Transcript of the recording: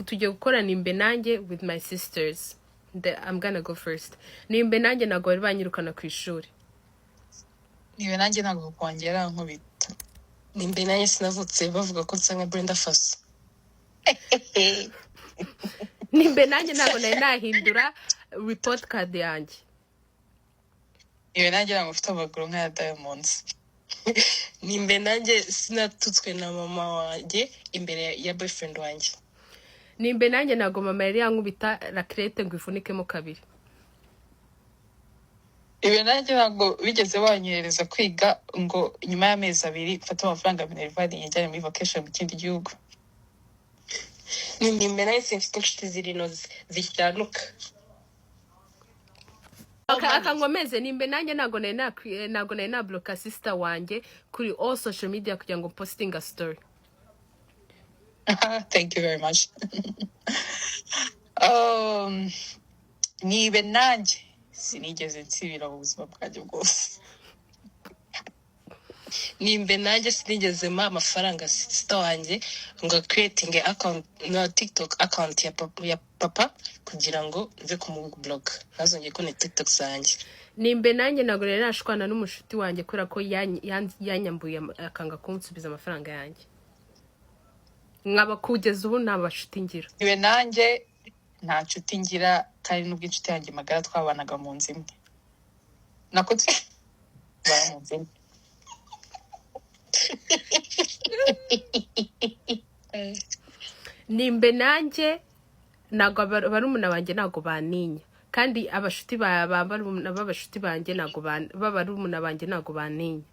tugiye gukora nimbe nanjye with my sisters. I'm gonna go first. Nimbe nanjye ntabwo bari banyirukana ku ishuri. Niwe nanjye ntabwo kwongera nkubita. Nimbe nanjye sinavutse bavuga ko nsa nka Brenda Fassie. Nimbe nanjye ntabwo nari nahindura report card yanjye. Niwe nanjye ntabwo mfite amaguru nk'aya Diamonds. Nimbe nanjye sinatutswe na mama wanjye imbere ya boyfriend wanjye. Nimbe nanjye ntabwo mama yari yankubita raclette ngo ifunikemo kabiri. Iwe nanjye ntabwo bigeze banyohereza kwiga ngo nyuma y'amezi 2 mfata amafaranga Minerval yajyanye muri vacation mu kindi gihugu. Nimbe nanjye simfite inshuti zirino zishyanuka. Akangomeze nimbe nanjye ntabwo nari na block sister wanjye kuri all social media kugira ngo posting a story. Thank you very much. Nibe nanjye sinigeze nsibira mu buzima bwanjye bwose. Nimbe nanjye sinigeze ma amafaranga sister wanjye ngo creating account na TikTok account ya papa kugira ngo nze kumublog nazongeye ko ni TikTok zanjye. Nimbe nanjye ntabwo nari nashwana n'umushuti wanjye kura ko yanyambuye akanga kunsubiza amafaranga yanjye. Nkaba kugeza ubu nta bashuti ngira. Niwe nanjye nta nshuti ngira kandi n'ubwo inshuti yanjye magara twabanaga mu nzu imwe. Nako mu nzu imwe. Nimbe nanjye ntabwo barumuna banjye ntabwo baninya kandi abashuti b'abashuti banjye ntabwo barumuna banjye ntabwo baninya.